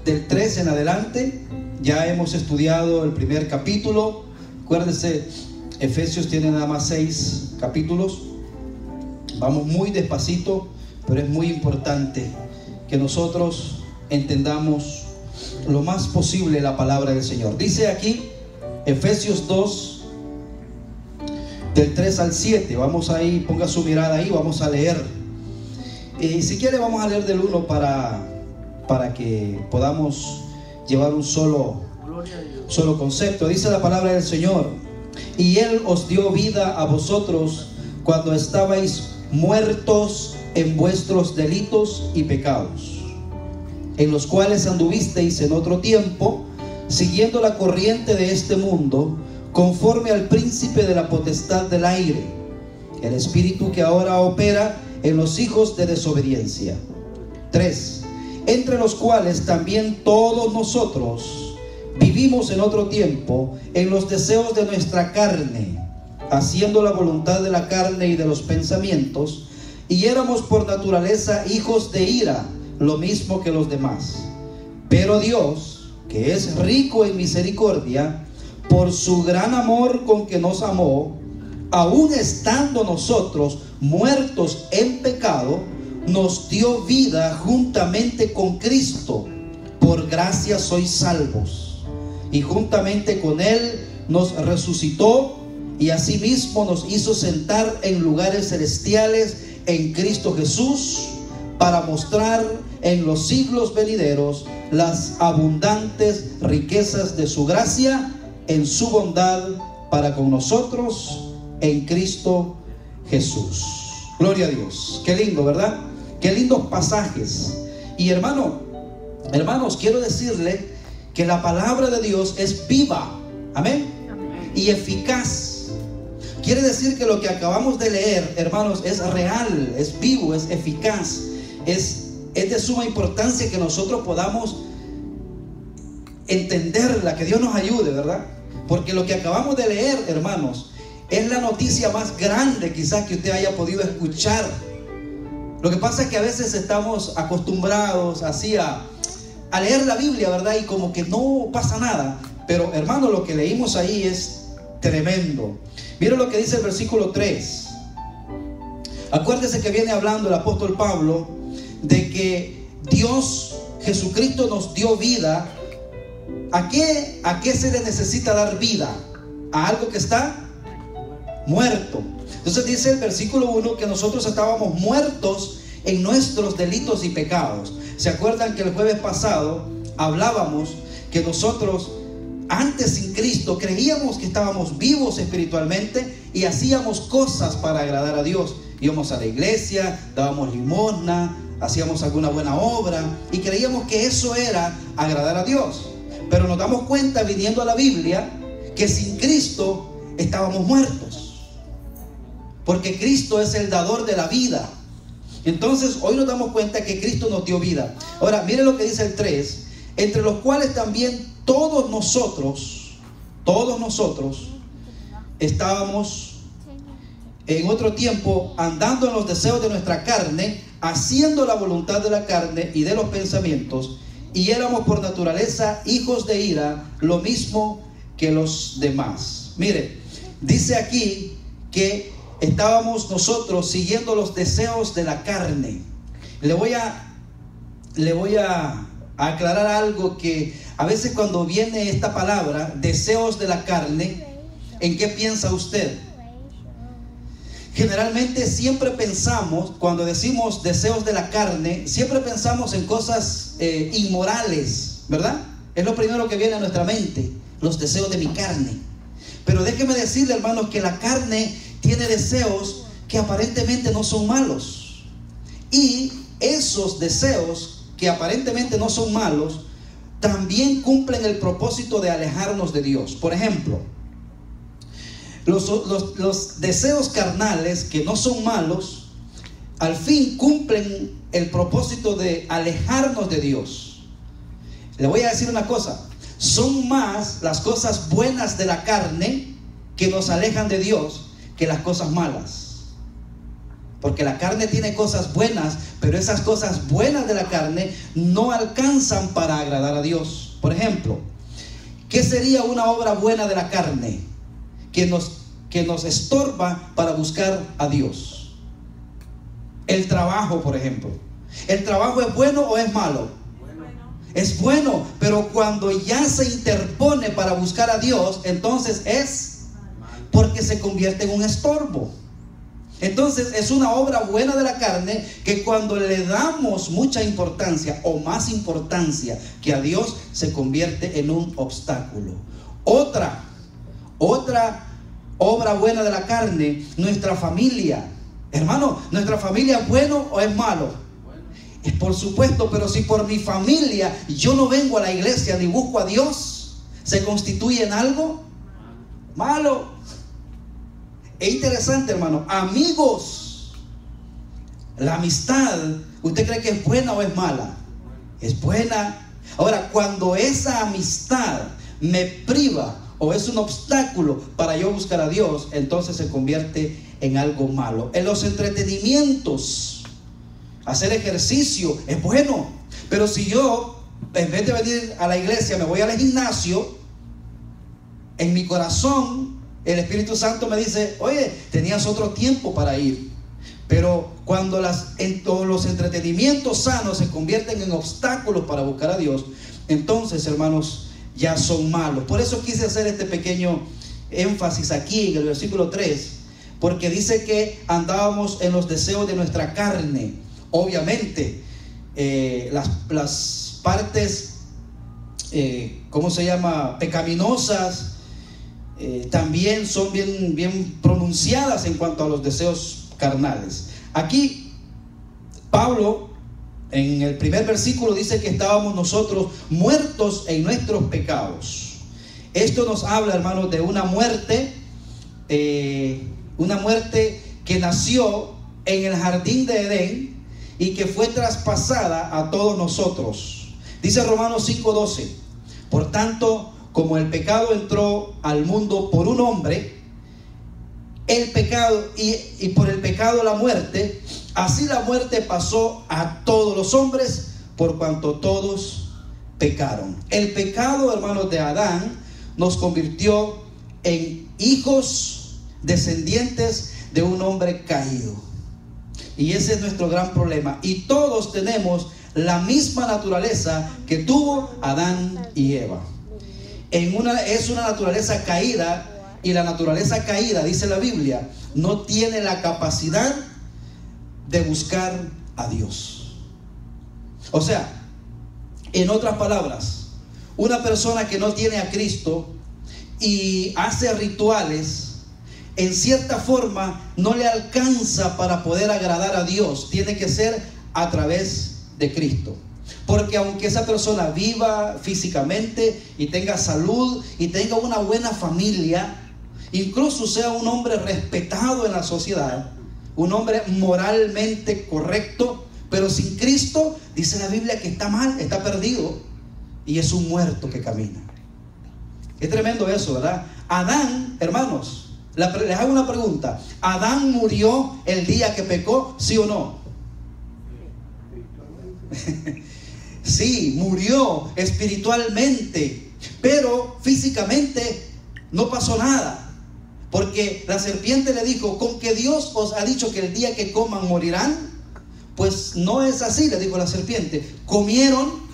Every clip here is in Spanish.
del 3 en adelante. Ya hemos estudiado el primer capítulo. Acuérdense, Efesios tiene nada más 6 capítulos. Vamos muy despacito, pero es muy importante que nosotros entendamos lo más posible la palabra del Señor. Dice aquí Efesios 2 del 3 al 7. Vamos ahí, ponga su mirada ahí, vamos a leer. Si quiere vamos a leer del 1 para que podamos llevar un solo concepto. Dice la palabra del Señor: y Él os dio vida a vosotros cuando estabais muertos en vuestros delitos y pecados, en los cuales anduvisteis en otro tiempo, siguiendo la corriente de este mundo, conforme al príncipe de la potestad del aire, el espíritu que ahora opera en los hijos de desobediencia. 3. Entre los cuales también todos nosotros vivimos en otro tiempo en los deseos de nuestra carne, haciendo la voluntad de la carne y de los pensamientos, y éramos por naturaleza hijos de ira, lo mismo que los demás. Pero Dios, que es rico en misericordia, por su gran amor con que nos amó, aun estando nosotros muertos en pecado, nos dio vida juntamente con Cristo. Por gracia sois salvos, y juntamente con Él nos resucitó, y asimismo nos hizo sentar en lugares celestiales en Cristo Jesús, para mostrar en los siglos venideros las abundantes riquezas de su gracia en su bondad para con nosotros en Cristo Jesús. Gloria a Dios. Qué lindo, ¿verdad? Qué lindos pasajes. Y hermanos, quiero decirle que la palabra de Dios es viva, amén, y eficaz. Quiere decir que lo que acabamos de leer, hermanos, es real, es vivo, es eficaz. Es de suma importancia que nosotros podamos entenderla, que Dios nos ayude, ¿verdad? Porque lo que acabamos de leer, hermanos, es la noticia más grande quizás que usted haya podido escuchar. Lo que pasa es que a veces estamos acostumbrados así a leer la Biblia, ¿verdad? Y como que no pasa nada. Pero, hermano, lo que leímos ahí es tremendo. Miren lo que dice el versículo 3. Acuérdese que viene hablando el apóstol Pablo de que Dios, Jesucristo, nos dio vida. ¿A qué se le necesita dar vida? A algo que está muerto. Entonces dice el versículo 1 que nosotros estábamos muertos en nuestros delitos y pecados. ¿Se acuerdan que el jueves pasado hablábamos que nosotros antes sin Cristo creíamos que estábamos vivos espiritualmente y hacíamos cosas para agradar a Dios? Íbamos a la iglesia, dábamos limosna, hacíamos alguna buena obra y creíamos que eso era agradar a Dios. Pero nos damos cuenta, viniendo a la Biblia, que sin Cristo estábamos muertos, porque Cristo es el dador de la vida. Entonces hoy nos damos cuenta que Cristo nos dio vida. Ahora mire lo que dice el 3: entre los cuales también todos nosotros estábamos en otro tiempo andando en los deseos de nuestra carne, haciendo la voluntad de la carne y de los pensamientos, y éramos por naturaleza hijos de ira, lo mismo que los demás. Mire, dice aquí que estábamos nosotros siguiendo los deseos de la carne. Le voy a aclarar algo, que a veces cuando viene esta palabra, deseos de la carne, ¿en qué piensa usted? Generalmente siempre pensamos, cuando decimos deseos de la carne, siempre pensamos en cosas inmorales, ¿verdad? Es lo primero que viene a nuestra mente, los deseos de mi carne. Pero déjeme decirle, hermanos, que la carne tiene deseos que aparentemente no son malos. Y esos deseos que aparentemente no son malos, también cumplen el propósito de alejarnos de Dios. Por ejemplo, los deseos carnales que no son malos, al fin cumplen el propósito de alejarnos de Dios. Le voy a decir una cosa: son más las cosas buenas de la carne que nos alejan de Dios que las cosas malas. Porque la carne tiene cosas buenas, pero esas cosas buenas de la carne no alcanzan para agradar a Dios. Por ejemplo, ¿qué sería una obra buena de la carne que nos estorba para buscar a Dios? El trabajo, por ejemplo. ¿El trabajo es bueno o es malo? Es bueno, pero cuando ya se interpone para buscar a Dios, entonces es porque se convierte en un estorbo. Entonces es una obra buena de la carne que cuando le damos mucha importancia o más importancia que a Dios, se convierte en un obstáculo. Otra obra buena de la carne, nuestra familia. Hermano, ¿nuestra familia es bueno o es malo? Es por supuesto, pero si por mi familia yo no vengo a la iglesia ni busco a Dios, ¿se constituye en algo malo? Es interesante, hermano. Amigos, la amistad, ¿usted cree que es buena o es mala? Es buena. Ahora, cuando esa amistad me priva o es un obstáculo para yo buscar a Dios, entonces se convierte en algo malo. En los entretenimientos, hacer ejercicio es bueno, pero si yo, en vez de venir a la iglesia, me voy al gimnasio, en mi corazón el Espíritu Santo me dice: oye, tenías otro tiempo para ir. Pero cuando todos los entretenimientos sanos se convierten en obstáculos para buscar a Dios, entonces, hermanos, ya son malos. Por eso quise hacer este pequeño énfasis aquí en el versículo 3, porque dice que andábamos en los deseos de nuestra carne. Obviamente, las partes, pecaminosas, también son bien pronunciadas en cuanto a los deseos carnales. Aquí Pablo en el primer versículo dice que estábamos nosotros muertos en nuestros pecados. Esto nos habla, hermanos, de una muerte que nació en el jardín de Edén y que fue traspasada a todos nosotros. Dice Romanos 5:12: por tanto, como el pecado entró al mundo por un hombre, el pecado y por el pecado la muerte, así la muerte pasó a todos los hombres, por cuanto todos pecaron. El pecado, hermanos, de Adán nos convirtió en hijos descendientes de un hombre caído. Y ese es nuestro gran problema. Y todos tenemos la misma naturaleza que tuvo Adán y Eva. Es una naturaleza caída, y la naturaleza caída, dice la Biblia, no tiene la capacidad de buscar a Dios. O sea, en otras palabras, una persona que no tiene a Cristo y hace rituales, en cierta forma no le alcanza para poder agradar a Dios. Tiene que ser a través de Cristo. Porque aunque esa persona viva físicamente y tenga salud y tenga una buena familia, incluso sea un hombre respetado en la sociedad, un hombre moralmente correcto, pero sin Cristo, dice la Biblia que está mal, está perdido y es un muerto que camina. Es tremendo eso, ¿verdad? Adán, hermanos, les hago una pregunta: ¿Adán murió el día que pecó, sí o no? Sí, murió espiritualmente, pero físicamente no pasó nada, porque la serpiente le dijo: ¿con que Dios os ha dicho que el día que coman morirán? Pues no es así, le dijo la serpiente. Comieron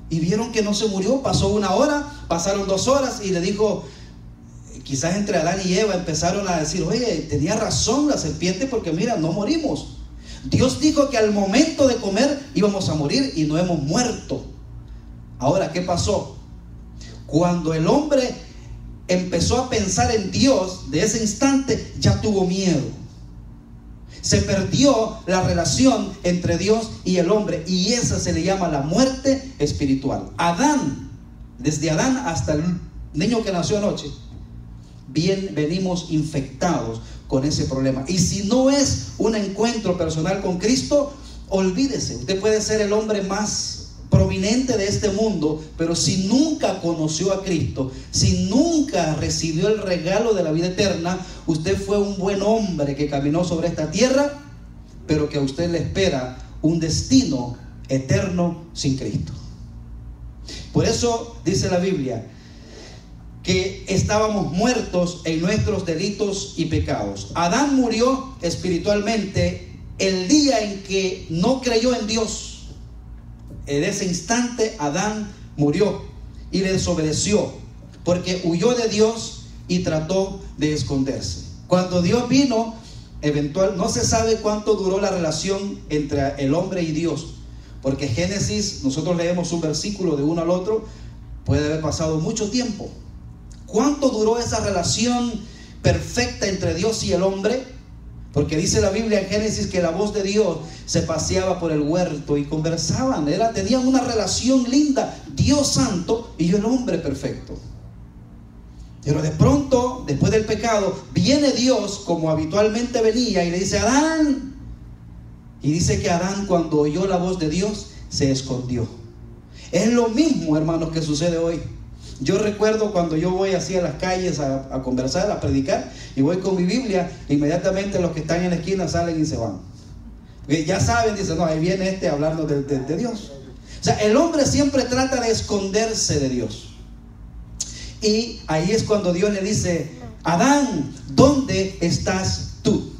y vieron que no se murió. Pasó 1 hora, pasaron 2 horas, y le dijo, quizás entre Adán y Eva empezaron a decir: oye, tenía razón la serpiente, porque mira, no morimos. Dios dijo que al momento de comer íbamos a morir y no hemos muerto. Ahora, ¿qué pasó? Cuando el hombre empezó a pensar en Dios, de ese instante ya tuvo miedo. Se perdió la relación entre Dios y el hombre, y esa se le llama la muerte espiritual. Adán, desde Adán hasta el niño que nació anoche, venimos infectados con ese problema. Y si no es un encuentro personal con Cristo, olvídese. Usted puede ser el hombre más prominente de este mundo, pero si nunca conoció a Cristo, si nunca recibió el regalo de la vida eterna, usted fue un buen hombre que caminó sobre esta tierra, pero que a usted le espera un destino eterno sin Cristo. Por eso dice la Biblia que estábamos muertos en nuestros delitos y pecados. Adán murió espiritualmente el día en que no creyó en Dios. En ese instante Adán murió y le desobedeció, porque huyó de Dios y trató de esconderse. Cuando Dios vino, no se sabe cuánto duró la relación entre el hombre y Dios, porque Génesis, nosotros leemos un versículo de uno al otro, puede haber pasado mucho tiempo. ¿Cuánto duró esa relación perfecta entre Dios y el hombre? Porque dice la Biblia en Génesis que la voz de Dios se paseaba por el huerto y conversaban, tenían una relación linda, Dios santo y el hombre perfecto. Pero de pronto, después del pecado, viene Dios como habitualmente venía y le dice: Adán. Y dice que Adán, cuando oyó la voz de Dios, se escondió. Es lo mismo, hermanos, que sucede hoy. Yo recuerdo cuando yo voy así a las calles a conversar, a predicar, y voy con mi Biblia, inmediatamente los que están en la esquina salen y se van. Porque ya saben, dicen: no, ahí viene hablando de Dios. O sea, el hombre siempre trata de esconderse de Dios. Y ahí es cuando Dios le dice: Adán, ¿dónde estás tú?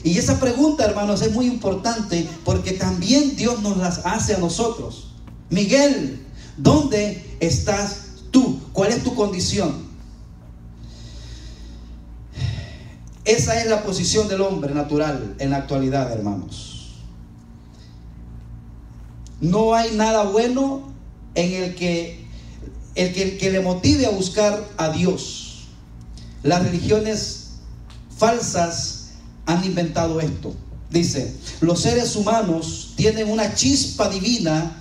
Y esa pregunta, hermanos, es muy importante, porque también Dios nos las hace a nosotros. Miguel, ¿dónde estás tú? ¿Cuál es tu condición? Esa es la posición del hombre natural en la actualidad, hermanos. No hay nada bueno en el que le motive a buscar a Dios. Las religiones falsas han inventado esto. Dice: los seres humanos tienen una chispa divina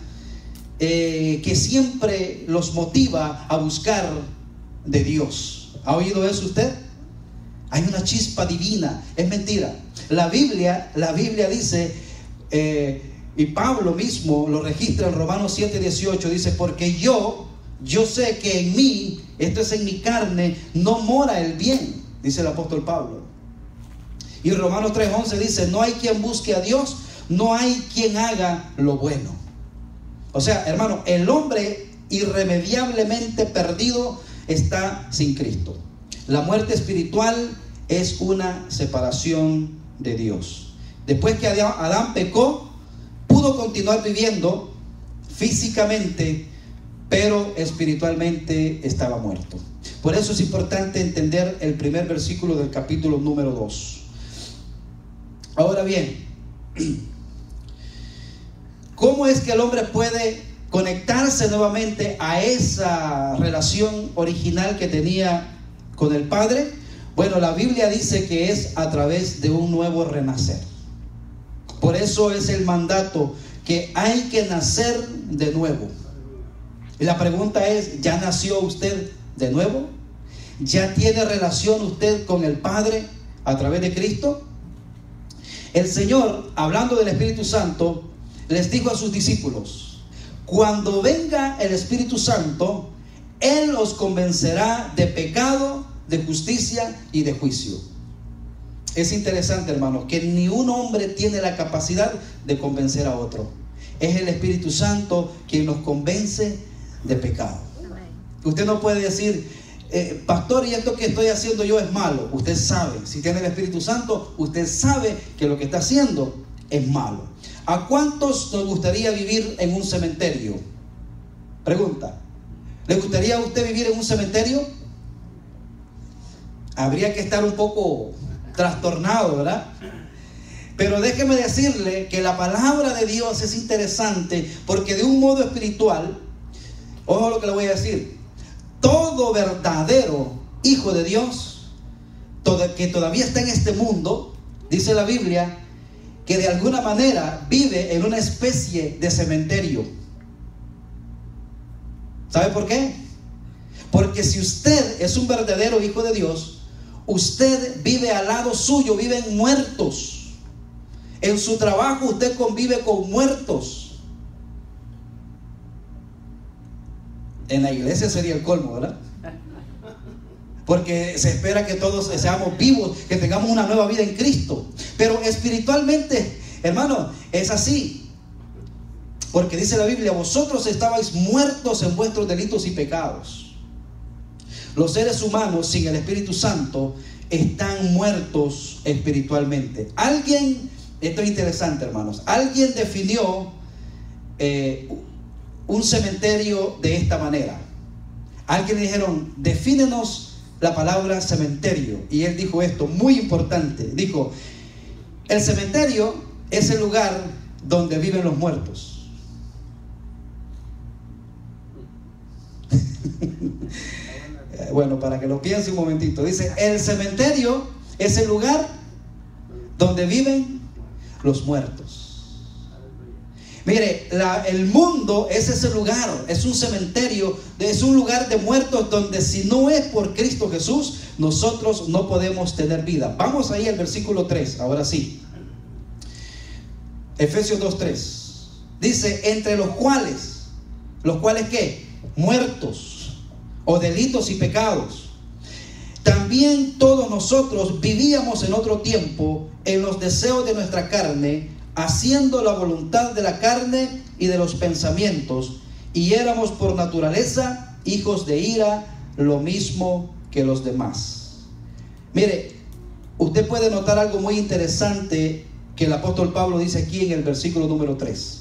que siempre los motiva a buscar de Dios. ¿Ha oído eso usted? Hay una chispa divina. Es mentira. La Biblia dice, y Pablo mismo lo registra en Romanos 7:18, dice: porque yo sé que en mí, esto es en mi carne, no mora el bien, dice el apóstol Pablo. Y Romanos 3:11 dice: no hay quien busque a Dios, no hay quien haga lo bueno. O sea, hermano, el hombre irremediablemente perdido está sin Cristo. La muerte espiritual es una separación de Dios. Después que Adán pecó, pudo continuar viviendo físicamente, pero espiritualmente estaba muerto. Por eso es importante entender el primer versículo del capítulo número 2. Ahora bien, ¿cómo es que el hombre puede conectarse nuevamente a esa relación original que tenía con el Padre? Bueno, la Biblia dice que es a través de un nuevo renacer. Por eso es el mandato, que hay que nacer de nuevo. Y la pregunta es: ¿ya nació usted de nuevo? ¿Ya tiene relación usted con el Padre a través de Cristo? El Señor, hablando del Espíritu Santo, les dijo a sus discípulos: cuando venga el Espíritu Santo, Él os convencerá de pecado, de justicia y de juicio. Es interesante, hermanos, que ni un hombre tiene la capacidad de convencer a otro. Es el Espíritu Santo quien nos convence de pecado. Usted no puede decir: pastor, y esto que estoy haciendo yo es malo. Usted sabe, si tiene el Espíritu Santo, usted sabe que lo que está haciendo es malo. ¿A cuántos nos gustaría vivir en un cementerio? Pregunta: ¿le gustaría a usted vivir en un cementerio? Habría que estar un poco trastornado, ¿verdad? Pero déjeme decirle que la palabra de Dios es interesante, porque de un modo espiritual, ojo lo que le voy a decir, todo verdadero hijo de Dios, que todavía está en este mundo, dice la Biblia, que de alguna manera vive en una especie de cementerio. ¿Sabe por qué? Porque si usted es un verdadero hijo de Dios, usted vive al lado suyo, viven muertos. En su trabajo usted convive con muertos. En la iglesia sería el colmo, ¿verdad? Porque se espera que todos seamos vivos, que tengamos una nueva vida en Cristo. Pero espiritualmente, hermano, es así. Porque dice la Biblia: vosotros estabais muertos en vuestros delitos y pecados. Los seres humanos sin el Espíritu Santo están muertos espiritualmente. Alguien, esto es interesante, hermanos, alguien definió un cementerio de esta manera. Alguien le dijeron: defínenos la palabra cementerio. Y él dijo esto, muy importante. Dijo: el cementerio es el lugar donde viven los muertos. Bueno, para que lo piense un momentito. Dice: el cementerio es el lugar donde viven los muertos. Mire, el mundo es ese lugar, es un cementerio, es un lugar de muertos donde si no es por Cristo Jesús, nosotros no podemos tener vida. Vamos ahí al versículo 3, ahora sí. Efesios 2:3. Dice: entre los cuales ¿qué? Muertos o delitos y pecados. También todos nosotros vivíamos en otro tiempo en los deseos de nuestra carne, haciendo la voluntad de la carne y de los pensamientos, y éramos por naturaleza hijos de ira, lo mismo que los demás. Mire, usted puede notar algo muy interesante que el apóstol Pablo dice aquí en el versículo número 3.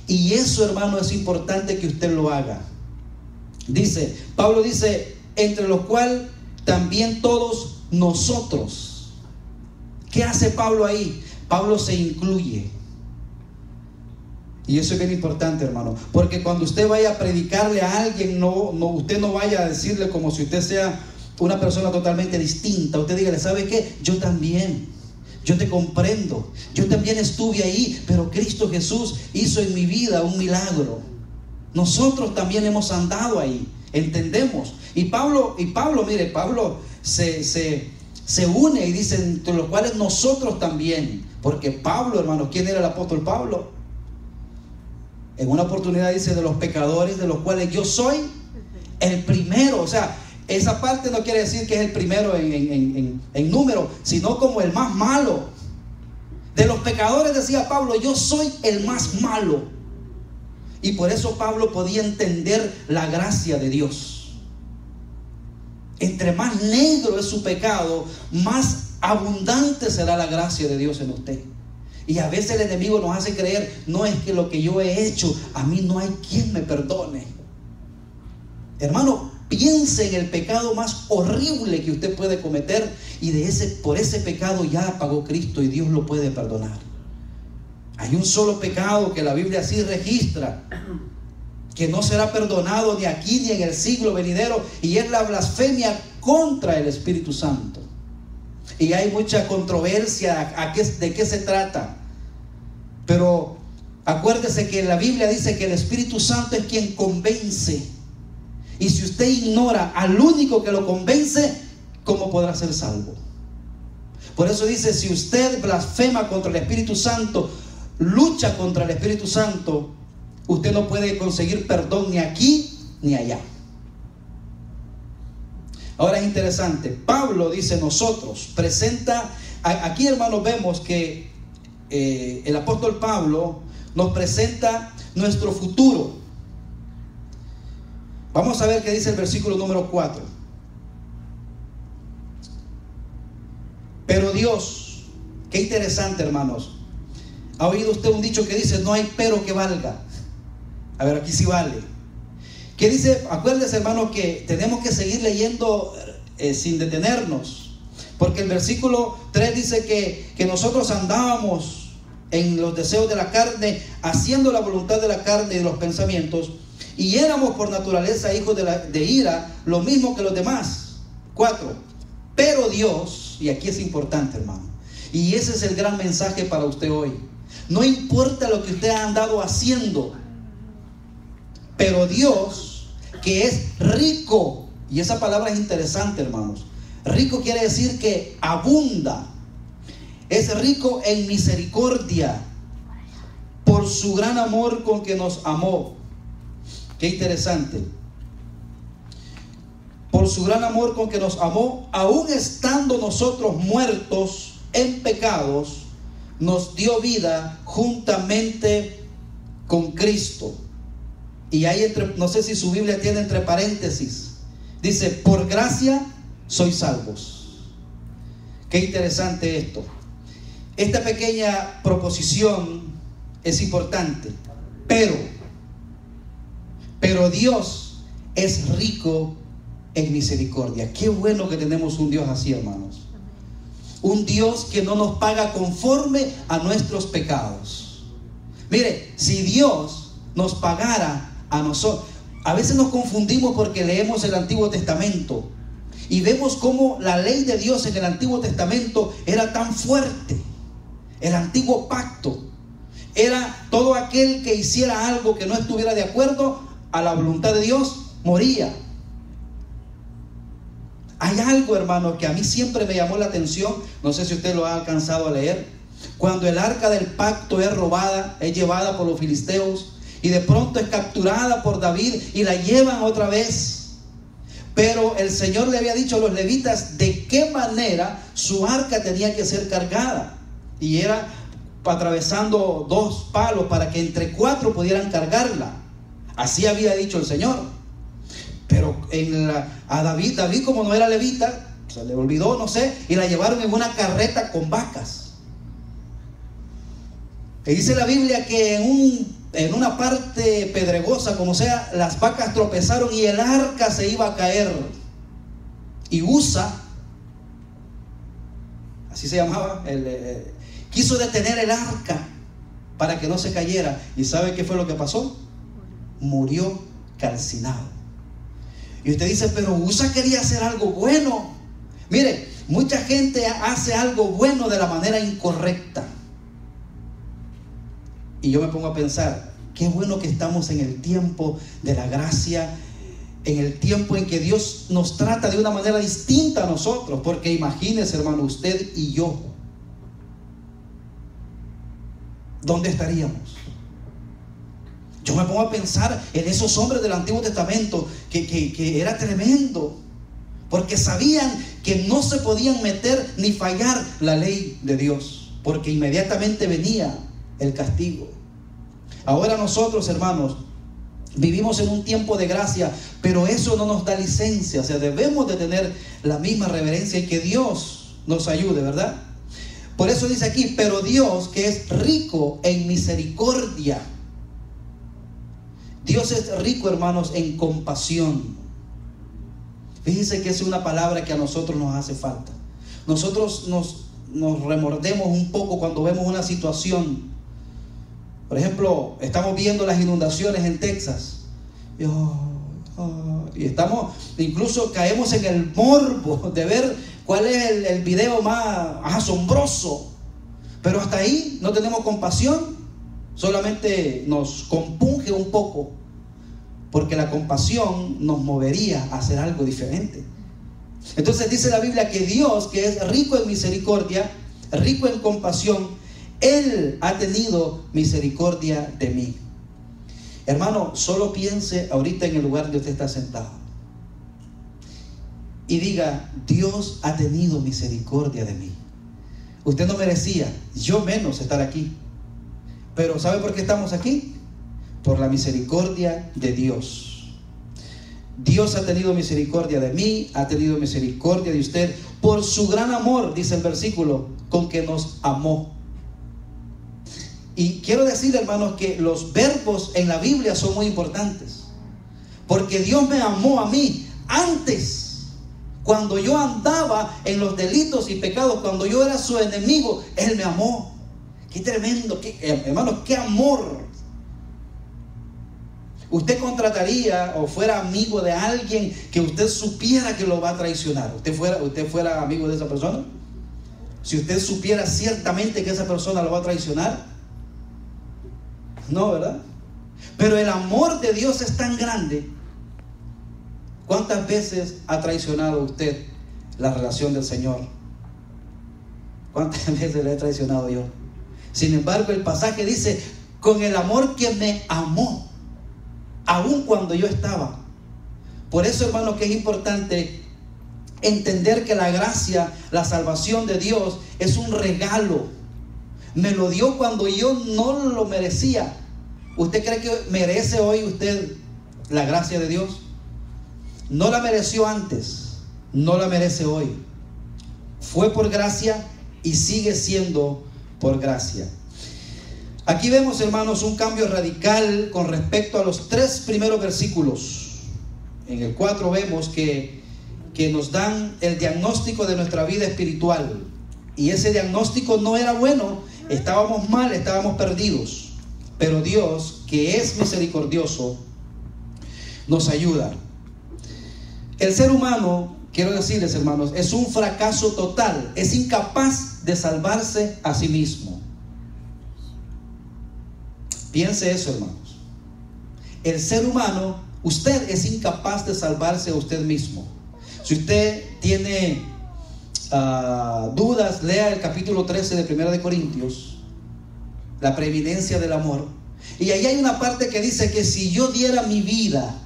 Y eso, hermano, es importante que usted lo haga. Pablo dice: entre los cuales también todos nosotros. ¿Qué hace Pablo ahí? Pablo se incluye. Y eso es bien importante, hermano, porque cuando usted vaya a predicarle a alguien, usted no vaya a decirle como si usted sea una persona totalmente distinta. Usted dígale: ¿sabe qué? Yo también, yo te comprendo, yo también estuve ahí, pero Cristo Jesús hizo en mi vida un milagro. Nosotros también hemos andado ahí, entendemos. Y Pablo, mire, Pablo se une y dice: entre los cuales nosotros también. Porque Pablo, hermano, ¿quién era el apóstol Pablo? En una oportunidad dice: de los pecadores, de los cuales yo soy el primero. O sea, esa parte no quiere decir que es el primero en número, sino como el más malo. De los pecadores, decía Pablo, yo soy el más malo. Y por eso Pablo podía entender la gracia de Dios. Entre más negro es su pecado, más abundante será la gracia de Dios en usted. Y a veces el enemigo nos hace creer: no, es que lo que yo he hecho, a mí no hay quien me perdone. Hermano, piense en el pecado más horrible que usted puede cometer, y por ese pecado ya pagó Cristo y Dios lo puede perdonar. Hay un solo pecado que la Biblia así registra, que no será perdonado ni aquí ni en el siglo venidero, y es la blasfemia contra el Espíritu Santo. Y hay mucha controversia de qué se trata, pero acuérdese que la Biblia dice que el Espíritu Santo es quien convence. Y si usted ignora al único que lo convence, ¿cómo podrá ser salvo? Por eso dice: si usted blasfema contra el Espíritu Santo, lucha contra el Espíritu Santo, usted no puede conseguir perdón ni aquí ni allá. Ahora es interesante, Pablo dice nosotros, presenta, aquí, hermanos, vemos que el apóstol Pablo nos presenta nuestro futuro. Vamos a ver qué dice el versículo número 4. Pero Dios, qué interesante, hermanos. ¿Ha oído usted un dicho que dice: no hay pero que valga? A ver, aquí sí vale. ¿Qué dice? Acuérdense, hermanos, que tenemos que seguir leyendo sin detenernos, porque el versículo 3 dice que nosotros andábamos en los deseos de la carne, haciendo la voluntad de la carne y de los pensamientos, y éramos por naturaleza hijos de ira, lo mismo que los demás. 4. Pero Dios, y aquí es importante, hermano, y ese es el gran mensaje para usted hoy: no importa lo que usted ha andado haciendo, pero Dios, que es rico, y esa palabra es interesante, hermanos. Rico quiere decir que abunda. Es rico en misericordia, por su gran amor con que nos amó. Qué interesante. por su gran amor con que nos amó, aun estando nosotros muertos en pecados, nos dio vida juntamente con Cristo. Y ahí, no sé si su Biblia tiene entre paréntesis, dice, por gracia sois salvos. Qué interesante esto. Esta pequeña proposición es importante, pero Dios es rico en misericordia. Qué bueno que tenemos un Dios así, hermanos. Un Dios que no nos paga conforme a nuestros pecados. Mire, si Dios nos pagara a nosotros, a veces nos confundimos porque leemos el Antiguo Testamento y vemos cómo la ley de Dios en el Antiguo Testamento era tan fuerte. El antiguo pacto era todo aquel que hiciera algo que no estuviera de acuerdo a la voluntad de Dios, moría. Hay algo, hermano, que a mí siempre me llamó la atención. No sé si usted lo ha alcanzado a leer. Cuando el arca del pacto es robada, es llevada por los filisteos, y de pronto es capturada por David y la llevan otra vez. Pero el Señor le había dicho a los levitas de qué manera su arca tenía que ser cargada. Y era atravesando 2 palos para que entre 4 pudieran cargarla. Así había dicho el Señor. Pero a David, como no era levita, se le olvidó, no sé, y la llevaron en una carreta con vacas. Y dice la Biblia que en una parte pedregosa, como sea, las vacas tropezaron y el arca se iba a caer. Y Usa, así se llamaba, quiso detener el arca para que no se cayera. ¿Y sabe qué fue lo que pasó? Murió calcinado. Y usted dice, pero Usa quería hacer algo bueno. Mire, mucha gente hace algo bueno de la manera incorrecta. Y yo me pongo a pensar, qué bueno que estamos en el tiempo de la gracia, en el tiempo en que Dios nos trata de una manera distinta a nosotros. Porque imagínese, hermano, usted y yo, ¿dónde estaríamos? Yo me pongo a pensar en esos hombres del Antiguo Testamento que era tremendo, porque sabían que no se podían meter ni fallar la ley de Dios, porque inmediatamente venía el castigo. Ahora nosotros, hermanos, vivimos en un tiempo de gracia, pero eso no nos da licencia. O sea, debemos de tener la misma reverencia y que Dios nos ayude, ¿verdad? Por eso dice aquí, pero Dios, que es rico en misericordia. Dios es rico, hermanos, en compasión. Fíjense que es una palabra que a nosotros nos hace falta. Nosotros nos remordemos un poco cuando vemos una situación. Por ejemplo, estamos viendo las inundaciones en Texas. Y estamos, incluso caemos en el morbo de ver cuál es el video más asombroso. Pero hasta ahí no tenemos compasión. Solamente nos compunge un poco, porque la compasión nos movería a hacer algo diferente. Entonces dice la Biblia que Dios, que es rico en misericordia, rico en compasión, Él ha tenido misericordia de mí. Hermano, solo piense ahorita en el lugar donde usted está sentado y diga, Dios ha tenido misericordia de mí. Usted no merecía, yo menos, estar aquí. Pero ¿sabe por qué estamos aquí? Por la misericordia de Dios. Dios ha tenido misericordia de mí, ha tenido misericordia de usted, por su gran amor, dice el versículo, con que nos amó. Y quiero decir, hermanos, que los verbos en la Biblia son muy importantes, porque Dios me amó a mí antes, cuando yo andaba en los delitos y pecados, cuando yo era su enemigo, Él me amó. Qué tremendo, hermanos, qué amor. Usted contrataría o fuera amigo de alguien que usted supiera que lo va a traicionar. ¿Usted fuera amigo de esa persona? Si usted supiera ciertamente que esa persona lo va a traicionar. No, ¿verdad? Pero el amor de Dios es tan grande. ¿Cuántas veces ha traicionado usted la relación del Señor? ¿Cuántas veces le he traicionado yo? Sin embargo, el pasaje dice, con el amor que me amó, aun cuando yo estaba Por eso, hermanos, que es importante entender que la gracia, la salvación de Dios es un regalo. Me lo dio cuando yo no lo merecía. ¿Usted cree que merece hoy usted la gracia de Dios? No la mereció antes, no la merece hoy. Fue por gracia y sigue siendo por gracia. Aquí vemos, hermanos, un cambio radical con respecto a los 3 primeros versículos. En el 4 vemos que nos dan el diagnóstico de nuestra vida espiritual. Y ese diagnóstico no era bueno. Estábamos mal, estábamos perdidos. Pero Dios, que es misericordioso, nos ayuda. El ser humano, quiero decirles, hermanos, es un fracaso total. Es incapaz de salvarse a sí mismo. Piense eso, hermanos. El ser humano, usted es incapaz de salvarse a usted mismo. Si usted tiene dudas, lea el capítulo 13 de 1 de Corintios, la preeminencia del amor. Y ahí hay una parte que dice que si yo diera mi vida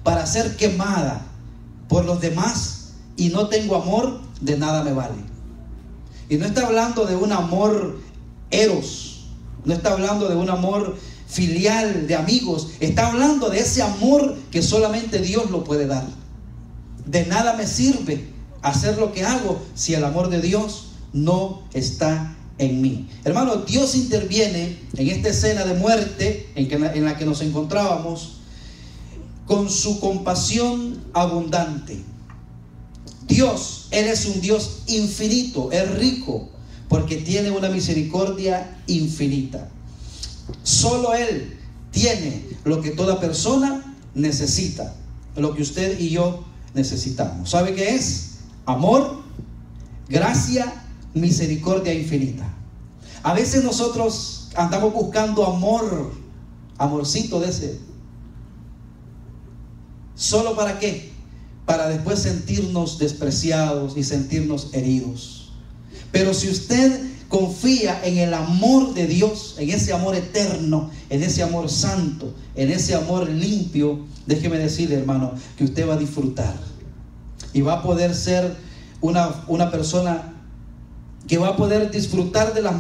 para ser quemada por los demás y no tengo amor, de nada me vale. Y no está hablando de un amor eros, no está hablando de un amor filial de amigos, está hablando de ese amor que solamente Dios lo puede dar. De nada me sirve hacer lo que hago si el amor de Dios no está en mí. Hermano, Dios interviene en esta escena de muerte en la que nos encontrábamos con su compasión abundante. Dios, Él es un Dios infinito, es rico, porque tiene una misericordia infinita. Solo Él tiene lo que toda persona necesita, lo que usted y yo necesitamos. ¿Sabe qué es? Amor, gracia, misericordia infinita. A veces nosotros andamos buscando amor, amorcito de ese. ¿Solo para qué? Para después sentirnos despreciados y sentirnos heridos. Pero si usted confía en el amor de Dios, en ese amor eterno, en ese amor santo, en ese amor limpio, déjeme decirle, hermano, que usted va a disfrutar y va a poder ser una persona que va a poder disfrutar de la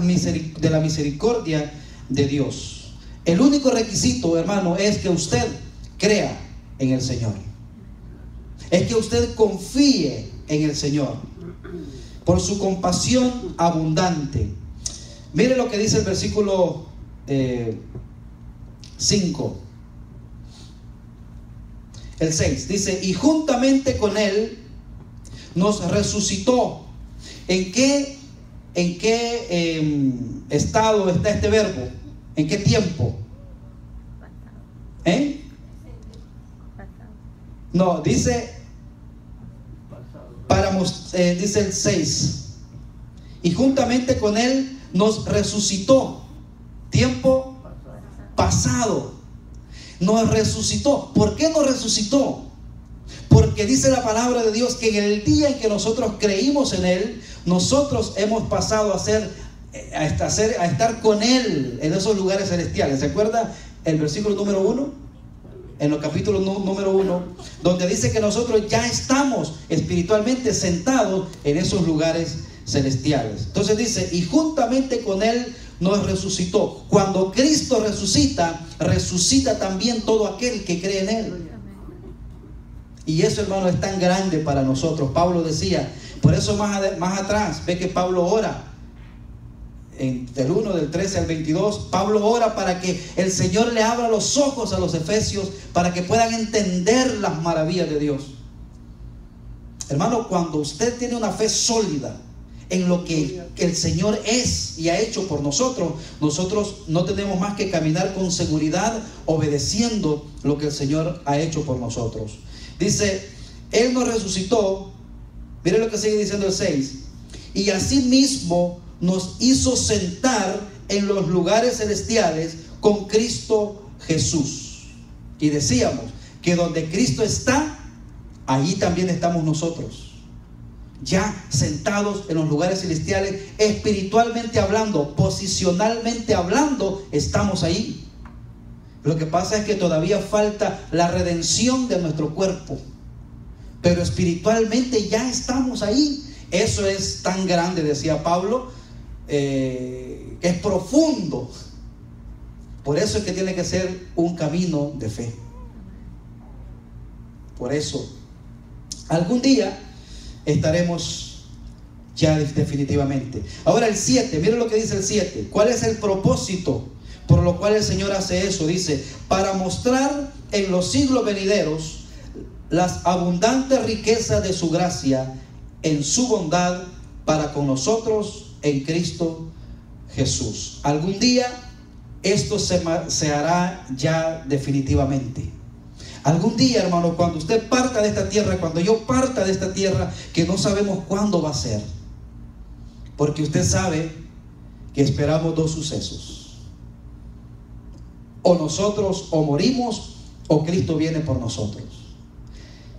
misericordia de Dios. El único requisito, hermano, es que usted crea en el Señor, es que usted confíe en el Señor por su compasión abundante. Mire lo que dice el versículo 5. El 6 dice: y juntamente con Él nos resucitó. ¿En qué estado está este verbo? ¿En qué tiempo? No, dice dice el 6: y juntamente con Él nos resucitó. Tiempo pasado. Nos resucitó. ¿Por qué nos resucitó? Porque dice la palabra de Dios que en el día en que nosotros creímos en Él, nosotros hemos pasado a estar con Él en esos lugares celestiales. ¿Se acuerda el versículo número 1? En los capítulos número 1, donde dice que nosotros ya estamos espiritualmente sentados en esos lugares celestiales. Entonces dice: y juntamente con Él nos resucitó. Cuando Cristo resucita, resucita también todo aquel que cree en Él. Y eso, hermano, es tan grande para nosotros. Pablo decía, por eso más atrás, ve que Pablo ora. Del 1, del 13 al 22, Pablo ora para que el Señor le abra los ojos a los efesios, para que puedan entender las maravillas de Dios. Hermano, cuando usted tiene una fe sólida en lo que el Señor es y ha hecho por nosotros, nosotros no tenemos más que caminar con seguridad, obedeciendo lo que el Señor ha hecho por nosotros. Dice, Él nos resucitó. Mire lo que sigue diciendo el 6: y asimismo nos hizo sentar en los lugares celestiales con Cristo Jesús. Y decíamos que donde Cristo está, allí también estamos nosotros, ya sentados en los lugares celestiales, espiritualmente hablando, posicionalmente hablando, estamos ahí. Lo que pasa es que todavía falta la redención de nuestro cuerpo. pero espiritualmente ya estamos ahí. Eso es tan grande, decía Pablo, que es profundo. Por eso es que tiene que ser un camino de fe. Por eso, algún día estaremos ya definitivamente. Ahora el 7, miren lo que dice el 7. ¿Cuál es el propósito por lo cual el Señor hace eso? Dice, para mostrar en los siglos venideros las abundantes riquezas de su gracia en su bondad para con nosotros en Cristo Jesús. Algún día esto se hará ya definitivamente. Algún día, hermano, cuando usted parta de esta tierra, cuando yo parta de esta tierra, que no sabemos cuándo va a ser, porque usted sabe que esperamos dos sucesos: o nosotros o morimos, o Cristo viene por nosotros.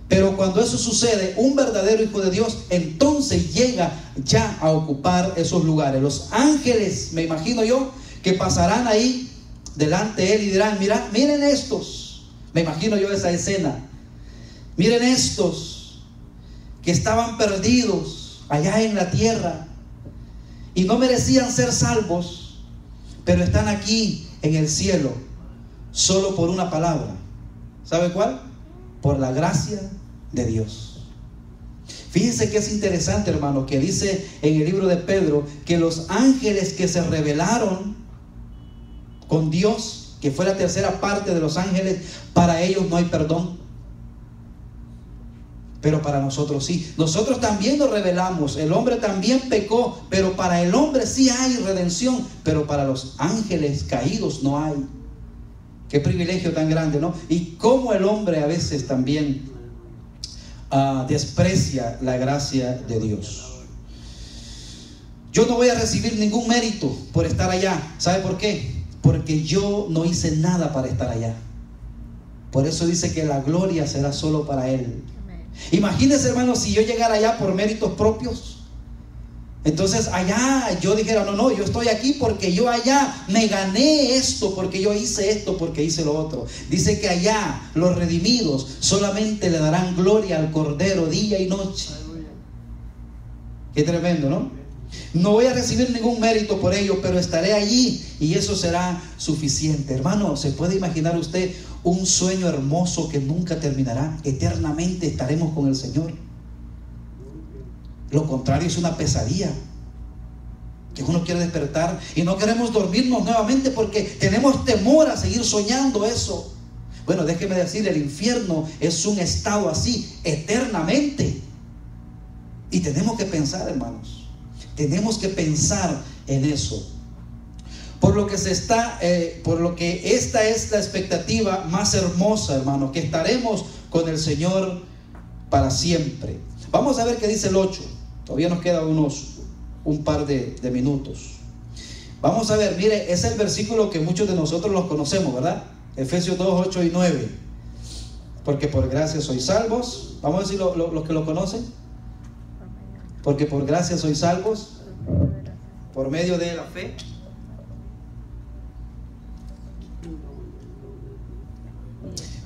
Pero cuando eso sucede, un verdadero hijo de Dios entonces llega ya a ocupar esos lugares. Los ángeles, me imagino yo, que pasarán ahí delante de él y dirán, mira, miren estos. Me imagino yo esa escena. Miren estos que estaban perdidos allá en la tierra y no merecían ser salvos, pero están aquí en el cielo solo por una palabra. ¿Sabe cuál? Por la gracia de Dios. Fíjense que es interesante, hermano, que dice en el libro de Pedro que los ángeles que se rebelaron con Dios, que fue la tercera parte de los ángeles, para ellos no hay perdón, pero para nosotros sí. Nosotros también nos rebelamos, el hombre también pecó, pero para el hombre sí hay redención, pero para los ángeles caídos no hay. Qué privilegio tan grande, ¿no? Y cómo el hombre a veces también desprecia la gracia de Dios. Yo no voy a recibir ningún mérito por estar allá. ¿Sabe por qué? Porque yo no hice nada para estar allá. Por eso dice que la gloria será solo para Él. Imagínense, hermanos, si yo llegara allá por méritos propios. Entonces allá yo dijera, no, yo estoy aquí porque yo allá me gané esto, porque yo hice esto, porque hice lo otro. Dice que allá los redimidos solamente le darán gloria al Cordero día y noche. Qué tremendo, ¿no? No voy a recibir ningún mérito por ello, pero estaré allí y eso será suficiente. Hermano, ¿se puede imaginar usted un sueño hermoso que nunca terminará? Eternamente estaremos con el Señor. Lo contrario es una pesadilla, que uno quiere despertar y no queremos dormirnos nuevamente porque tenemos temor a seguir soñando eso. Bueno, déjeme decir, el infierno es un estado así eternamente. Y tenemos que pensar, hermanos, tenemos que pensar en eso. Por lo que esta es la expectativa más hermosa, hermano, que estaremos con el Señor para siempre. Vamos a ver qué dice el 8. Todavía nos queda un par de minutos. Vamos a ver, mire, es el versículo que muchos de nosotros los conocemos, ¿verdad? Efesios 2, 8 y 9. Porque por gracia sois salvos. Vamos a decir los que lo conocen. Porque por gracia sois salvos por medio de la fe.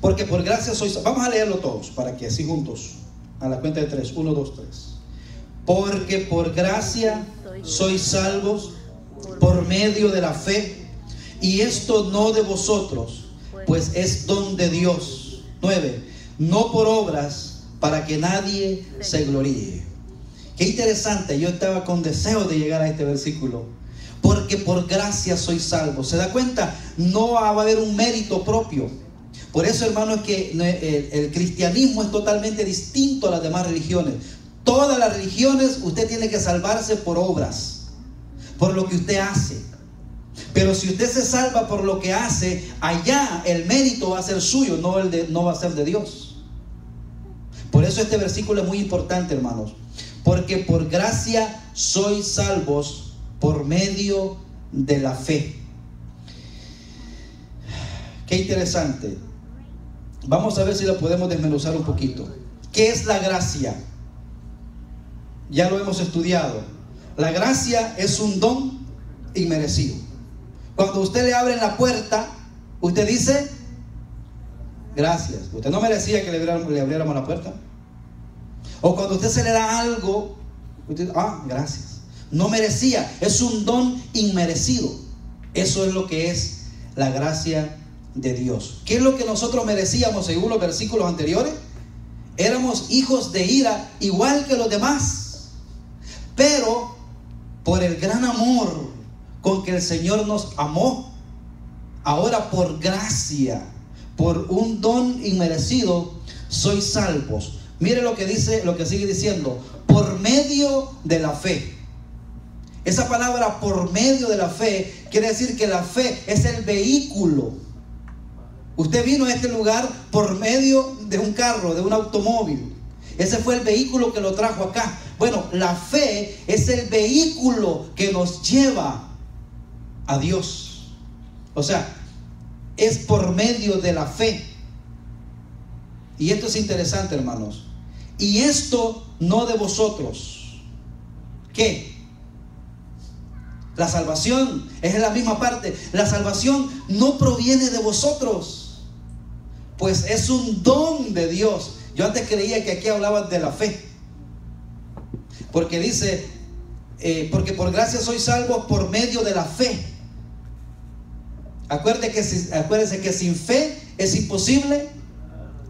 Porque por gracia sois salvos. Vamos a leerlo todos para que así juntos, a la cuenta de 3, 1, 2, 3. Porque por gracia sois salvos por medio de la fe, y esto no de vosotros, pues es don de Dios. 9. No por obras, para que nadie se gloríe. Qué interesante, yo estaba con deseo de llegar a este versículo. Porque por gracia sois salvos. ¿Se da cuenta? No va a haber un mérito propio. Por eso, hermano, es que el cristianismo es totalmente distinto a las demás religiones. Todas las religiones usted tiene que salvarse por obras, por lo que usted hace. Pero si usted se salva por lo que hace, allá el mérito va a ser suyo, no va a ser de Dios. Por eso este versículo es muy importante, hermanos. Porque por gracia sois salvos por medio de la fe. Qué interesante. Vamos a ver si la podemos desmenuzar un poquito. ¿Qué es la gracia? Ya lo hemos estudiado. La gracia es un don inmerecido. Cuando usted le abre la puerta, usted dice gracias. Usted no merecía que le abriéramos la puerta. O cuando a usted se le da algo, usted, gracias. No merecía, es un don inmerecido. Eso es lo que es la gracia de Dios. ¿Qué es lo que nosotros merecíamos según los versículos anteriores? Éramos hijos de ira igual que los demás, pero por el gran amor con que el Señor nos amó, ahora por gracia, por un don inmerecido, sois salvos. Mire lo que dice, lo que sigue diciendo: por medio de la fe. Esa palabra por medio de la fe quiere decir que la fe es el vehículo. Usted vino a este lugar por medio de un carro, de un automóvil. Ese fue el vehículo que lo trajo acá. Bueno, la fe es el vehículo que nos lleva a Dios. O sea, es por medio de la fe. Y esto es interesante, hermanos. Y esto no de vosotros. ¿Qué? La salvación es en la misma parte. La salvación no proviene de vosotros, pues es un don de Dios. Yo antes creía que aquí hablaban de la fe, porque dice, porque por gracia sois salvos por medio de la fe. Acuérdense que sin fe es imposible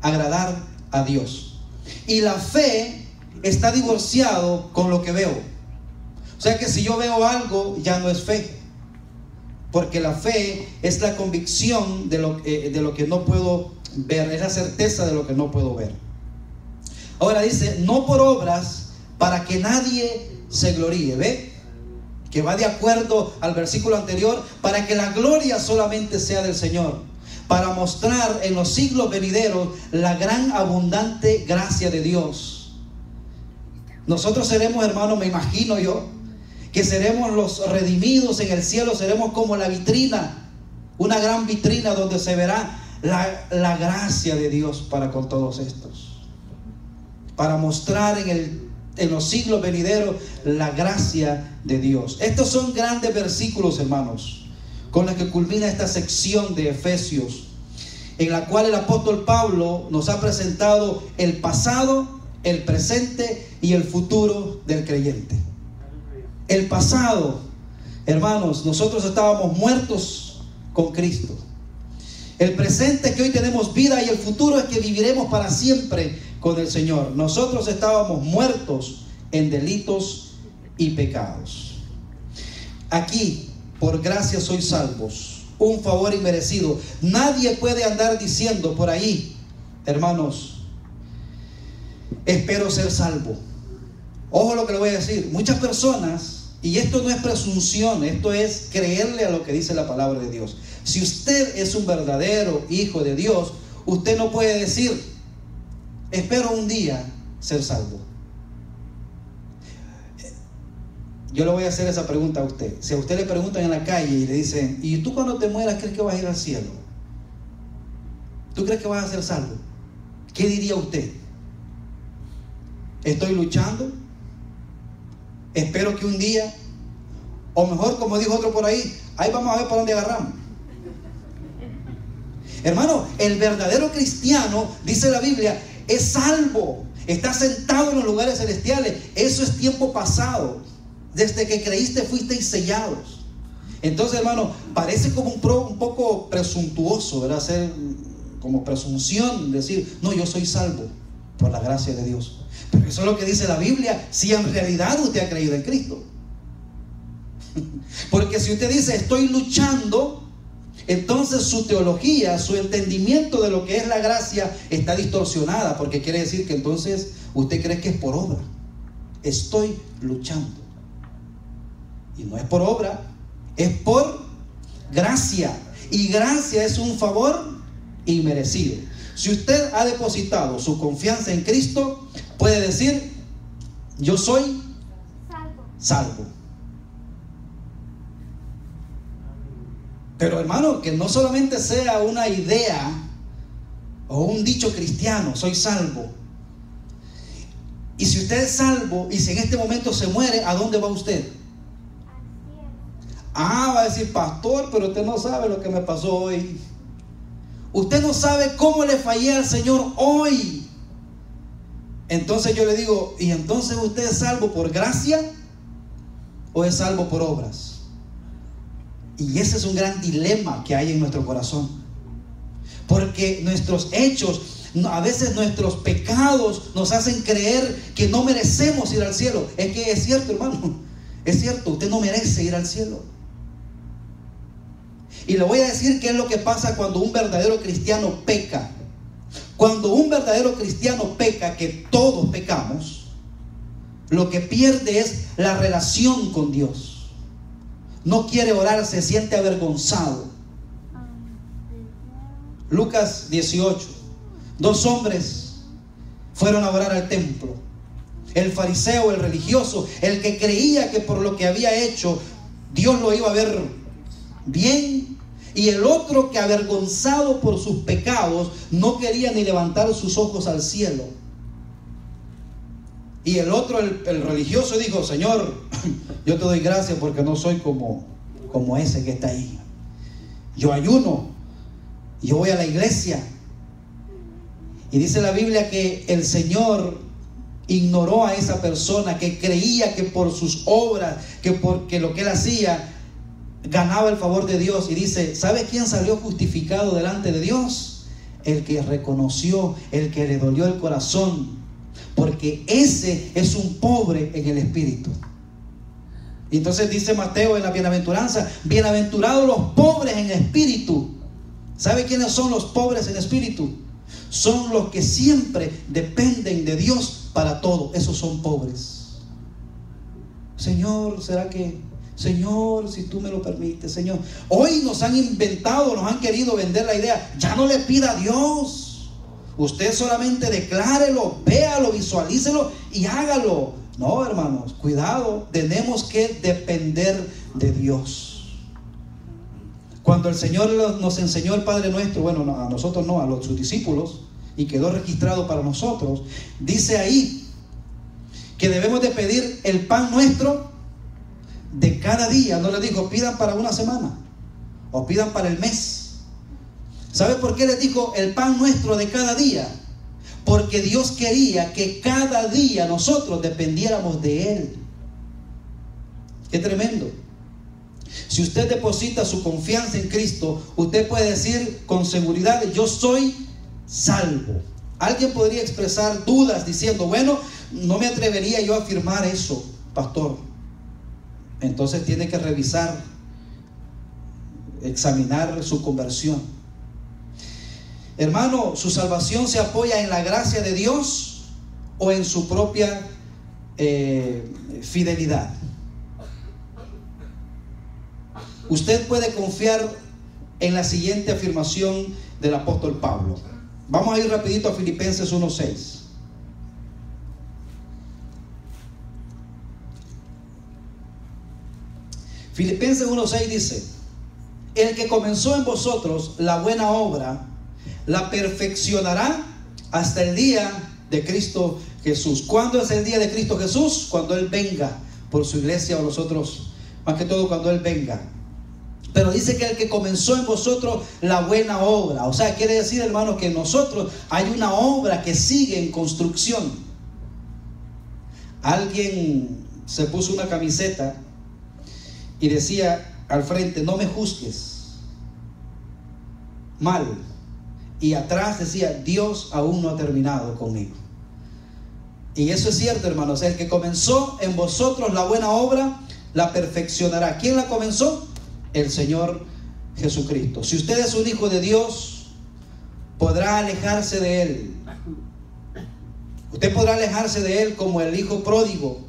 agradar a Dios. Y la fe está divorciado con lo que veo. O sea que si yo veo algo, ya no es fe, porque la fe es la convicción de lo que no puedo ver, es la certeza de lo que no puedo ver. Ahora dice, no por obras, para que nadie se gloríe. ¿Ve? Que va de acuerdo al versículo anterior, para que la gloria solamente sea del Señor, para mostrar en los siglos venideros la gran abundante gracia de Dios. Nosotros seremos, hermanos, me imagino yo, que seremos los redimidos en el cielo. Seremos como la vitrina, una gran vitrina donde se verá la gracia de Dios para con todos estos, para mostrar en los siglos venideros la gracia de Dios. Estos son grandes versículos, hermanos, con los que culmina esta sección de Efesios, en la cual el apóstol Pablo nos ha presentado el pasado, el presente y el futuro del creyente. El pasado, hermanos, nosotros estábamos muertos con Cristo. El presente es que hoy tenemos vida, y el futuro es que viviremos para siempre con el Señor. Nosotros estábamos muertos en delitos y pecados. Aquí, por gracia sois salvos, un favor inmerecido. Nadie puede andar diciendo por ahí, hermanos, espero ser salvo. Ojo lo que le voy a decir. Muchas personas, y esto no es presunción, esto es creerle a lo que dice la palabra de Dios. Si usted es un verdadero hijo de Dios, usted no puede decir, espero un día ser salvo. Yo le voy a hacer esa pregunta a usted. Si a usted le preguntan en la calle y le dicen, ¿y tú cuando te mueras crees que vas a ir al cielo? ¿Tú crees que vas a ser salvo? ¿Qué diría usted? ¿Estoy luchando? Espero que un día, o mejor, como dijo otro por ahí vamos a ver para dónde agarramos. Hermano, el verdadero cristiano, dice la Biblia, es salvo, está sentado en los lugares celestiales. Eso es tiempo pasado. Desde que creíste fuisteis sellados. Entonces, hermano, parece como un poco presuntuoso, ¿verdad? Hacer como presunción, decir, no, yo soy salvo por la gracia de Dios. Pero eso es lo que dice la Biblia, si en realidad usted ha creído en Cristo. Porque si usted dice, estoy luchando, entonces su teología, su entendimiento de lo que es la gracia está distorsionada, porque quiere decir que entonces usted cree que es por obra. Estoy luchando. Y no es por obra, es por gracia. Y gracia es un favor inmerecido. Si usted ha depositado su confianza en Cristo, puede decir, yo soy salvo. Pero hermano, que no solamente sea una idea o un dicho cristiano, soy salvo. Y si usted es salvo, y si en este momento se muere, ¿a dónde va usted? Va a decir, pastor, pero usted no sabe lo que me pasó hoy. Usted no sabe cómo le fallé al Señor hoy. Entonces yo le digo, ¿y entonces usted es salvo por gracia o es salvo por obras? Y ese es un gran dilema que hay en nuestro corazón, porque nuestros hechos, a veces nuestros pecados nos hacen creer que no merecemos ir al cielo. Es que es cierto, hermano, es cierto, usted no merece ir al cielo. Y le voy a decir qué es lo que pasa cuando un verdadero cristiano peca. Cuando un verdadero cristiano peca, que todos pecamos, lo que pierde es la relación con Dios. No quiere orar, se siente avergonzado. Lucas 18. 2 hombres fueron a orar al templo. El fariseo, el religioso, el que creía que por lo que había hecho Dios lo iba a ver bien, y el otro que, avergonzado por sus pecados, no quería ni levantar sus ojos al cielo. Y el otro, el religioso, dijo: Señor, yo te doy gracias porque no soy como ese que está ahí. Yo ayuno, yo voy a la iglesia. Y dice la Biblia que el Señor ignoró a esa persona que creía que por sus obras, que porque lo que él hacía ganaba el favor de Dios. Y dice: ¿sabe quién salió justificado delante de Dios? El que reconoció, el que le dolió el corazón, porque ese es un pobre en el espíritu. Y entonces dice Mateo en la bienaventuranza: bienaventurados los pobres en espíritu. ¿Sabe quiénes son los pobres en espíritu? Son los que siempre dependen de Dios para todo. Esos son pobres. Señor, ¿será que? Señor, si tú me lo permites, Señor. Hoy nos han inventado, nos han querido vender la idea: ya no le pida a Dios, usted solamente declárelo, véalo, visualícelo y hágalo. No, hermanos, cuidado, tenemos que depender de Dios. Cuando el Señor nos enseñó el Padre Nuestro, bueno, a nosotros no, a sus discípulos, y quedó registrado para nosotros, dice ahí que debemos de pedir el pan nuestro de cada día. No les dijo: pidan para una semana o pidan para el mes. ¿Sabe por qué les dijo el pan nuestro de cada día? Porque Dios quería que cada día nosotros dependiéramos de Él. Qué tremendo. Si usted deposita su confianza en Cristo, usted puede decir con seguridad: yo soy salvo. Alguien podría expresar dudas diciendo: bueno, no me atrevería yo a afirmar eso, pastor. Entonces tiene que revisar, examinar su conversión. Hermano, ¿su salvación se apoya en la gracia de Dios o en su propia fidelidad? Usted puede confiar en la siguiente afirmación del apóstol Pablo. Vamos a ir rapidito a Filipenses 1:6. Filipenses 1:6 dice: el que comenzó en vosotros la buena obra, la perfeccionará hasta el día de Cristo Jesús. ¿Cuándo es el día de Cristo Jesús? Cuando Él venga por su iglesia, o nosotros, más que todo cuando Él venga. Pero dice que el que comenzó en vosotros la buena obra, o sea, quiere decir, hermano, que en nosotros hay una obra que sigue en construcción. Alguien se puso una camiseta y decía al frente: no me juzgues mal, y atrás decía: Dios aún no ha terminado conmigo. Y eso es cierto, hermanos. El que comenzó en vosotros la buena obra la perfeccionará. ¿Quién la comenzó? El Señor Jesucristo. Si usted es un hijo de Dios, podrá alejarse de Él. Usted podrá alejarse de Él como el hijo pródigo,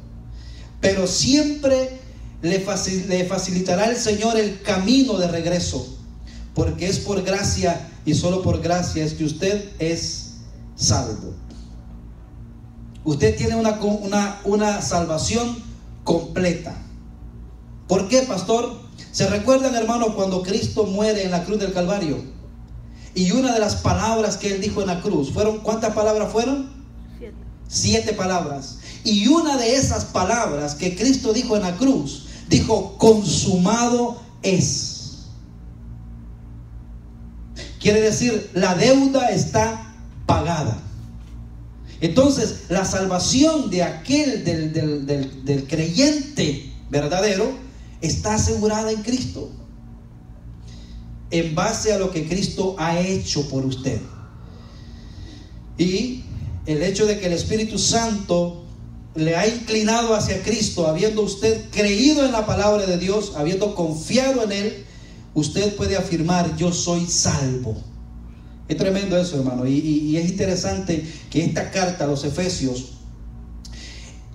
pero siempre le facilitará el Señor el camino de regreso, porque es por gracia y solo por gracia es que usted es salvo. Usted tiene una salvación completa. ¿Por qué, pastor? ¿Se recuerdan, hermanos, cuando Cristo muere en la cruz del Calvario? Y una de las palabras que Él dijo en la cruz fueron, ¿cuántas palabras fueron? 7 palabras. Y una de esas palabras que Cristo dijo en la cruz, dijo: consumado es. Quiere decir, la deuda está pagada. Entonces, la salvación de aquel, del creyente verdadero, está asegurada en Cristo, en base a lo que Cristo ha hecho por usted. Y el hecho de que el Espíritu Santo le ha inclinado hacia Cristo, habiendo usted creído en la palabra de Dios, habiendo confiado en Él, usted puede afirmar: yo soy salvo. Es tremendo eso, hermano. Y es interesante que esta carta a los Efesios,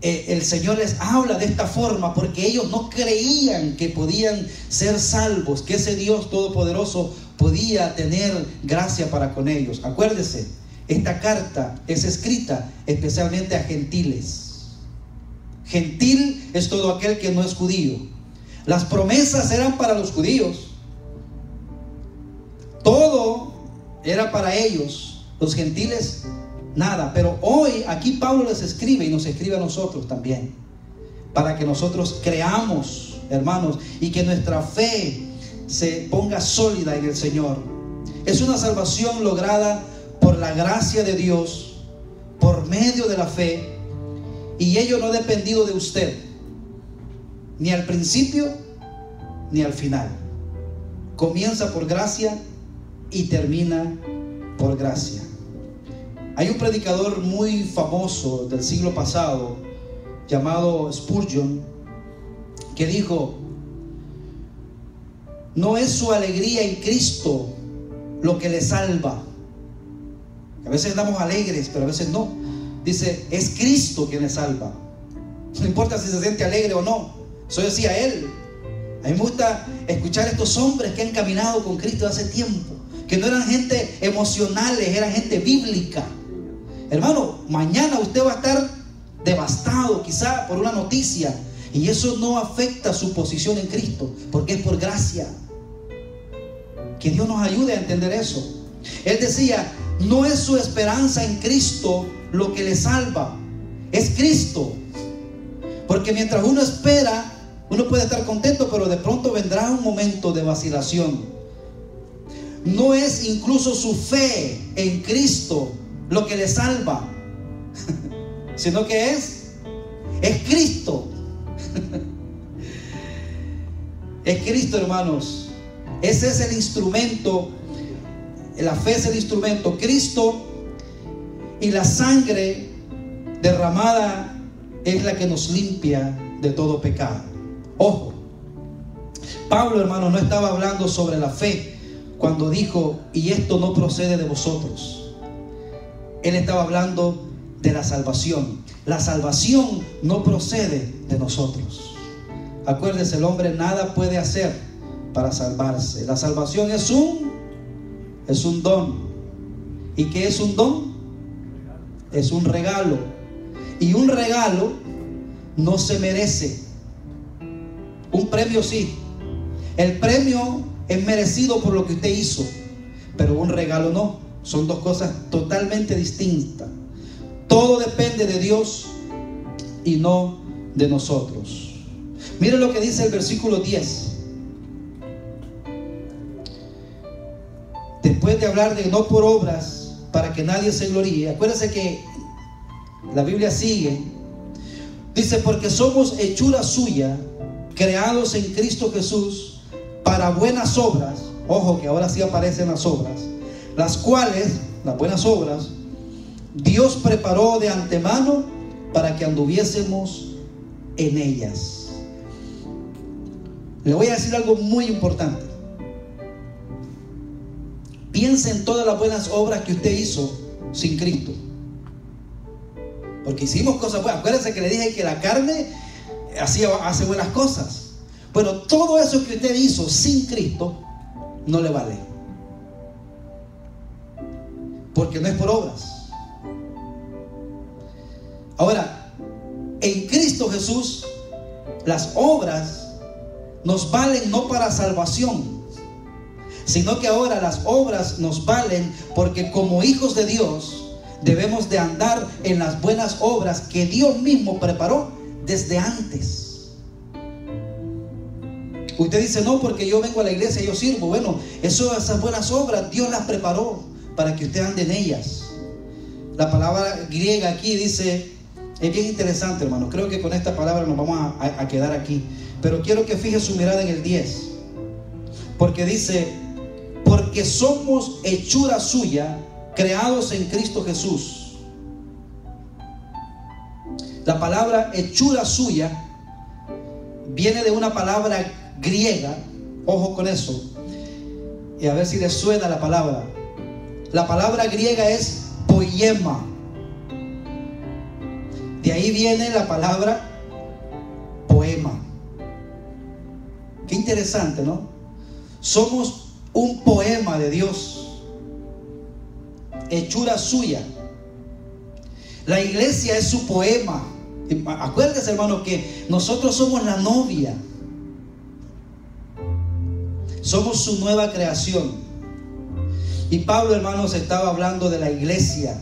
el Señor les habla de esta forma porque ellos no creían que podían ser salvos, que ese Dios todopoderoso podía tener gracia para con ellos. Acuérdese, esta carta es escrita especialmente a gentiles. Gentil es todo aquel que no es judío. Las promesas eran para los judíos. Todo era para ellos. Los gentiles, nada. Pero hoy aquí Pablo les escribe y nos escribe a nosotros también, para que nosotros creamos, hermanos, y que nuestra fe se ponga sólida en el Señor. Es una salvación lograda por la gracia de Dios, por medio de la fe. Y ello no ha dependido de usted, ni al principio ni al final. Comienza por gracia y termina por gracia. Hay un predicador muy famoso del siglo pasado llamado Spurgeon, que dijo: no es su alegría en Cristo lo que le salva. A veces andamos alegres, pero a veces no. Dice, es Cristo quien le salva. No importa si se siente alegre o no. Eso decía él. A mí me gusta escuchar a estos hombres que han caminado con Cristo hace tiempo, que no eran gente emocionales, eran gente bíblica. Hermano, mañana usted va a estar devastado quizá por una noticia, y eso no afecta su posición en Cristo, porque es por gracia. Que Dios nos ayude a entender eso. Él decía, no es su esperanza en Cristo lo que le salva, es Cristo. Porque mientras uno espera, uno puede estar contento, pero de pronto vendrá un momento de vacilación. No es incluso su fe en Cristo lo que le salva, sino que es Cristo. Es Cristo, hermanos. Ese es el instrumento. La fe es el instrumento. Cristo y la sangre derramada es la que nos limpia de todo pecado. Ojo, Pablo, hermano, no estaba hablando sobre la fe cuando dijo, y esto no procede de vosotros. Él estaba hablando de la salvación. La salvación no procede de nosotros. Acuérdese, el hombre nada puede hacer para salvarse. La salvación es un don. ¿Y qué es un don? Es un regalo. Y un regalo no se merece. Un premio sí. El premio es merecido por lo que usted hizo, pero un regalo no. Son dos cosas totalmente distintas. Todo depende de Dios y no de nosotros. Mire lo que dice el versículo 10. Después de hablar de no por obras, para que nadie se gloríe. Acuérdense que la Biblia sigue. Dice, porque somos hechura suya, creados en Cristo Jesús, para buenas obras. Ojo, que ahora sí aparecen las obras, las cuales, las buenas obras, Dios preparó de antemano para que anduviésemos en ellas. Le voy a decir algo muy importante. Piense en todas las buenas obras que usted hizo sin Cristo. Porque hicimos cosas buenas. Acuérdense que le dije que la carne hace buenas cosas. Bueno, todo eso que usted hizo sin Cristo no le vale. Porque no es por obras. Ahora, en Cristo Jesús, las obras nos valen no para salvación, sino que ahora las obras nos valen porque como hijos de Dios debemos de andar en las buenas obras que Dios mismo preparó desde antes. Usted dice, no, porque yo vengo a la iglesia y yo sirvo. Bueno, esas buenas obras Dios las preparó para que usted ande en ellas. La palabra griega aquí dice, es bien interesante, hermano. Creo que con esta palabra nos vamos a quedar aquí. Pero quiero que fije su mirada en el 10. Porque dice, porque somos hechura suya, creados en Cristo Jesús. La palabra hechura suya viene de una palabra griega. Ojo con eso. Y a ver si les suena la palabra. La palabra griega es poema. De ahí viene la palabra poema. Qué interesante, ¿no? Somos un poema de Dios, hechura suya. La iglesia es su poema. Acuérdese, hermano, que nosotros somos la novia. Somos su nueva creación. Y Pablo, hermanos, estaba hablando de la iglesia.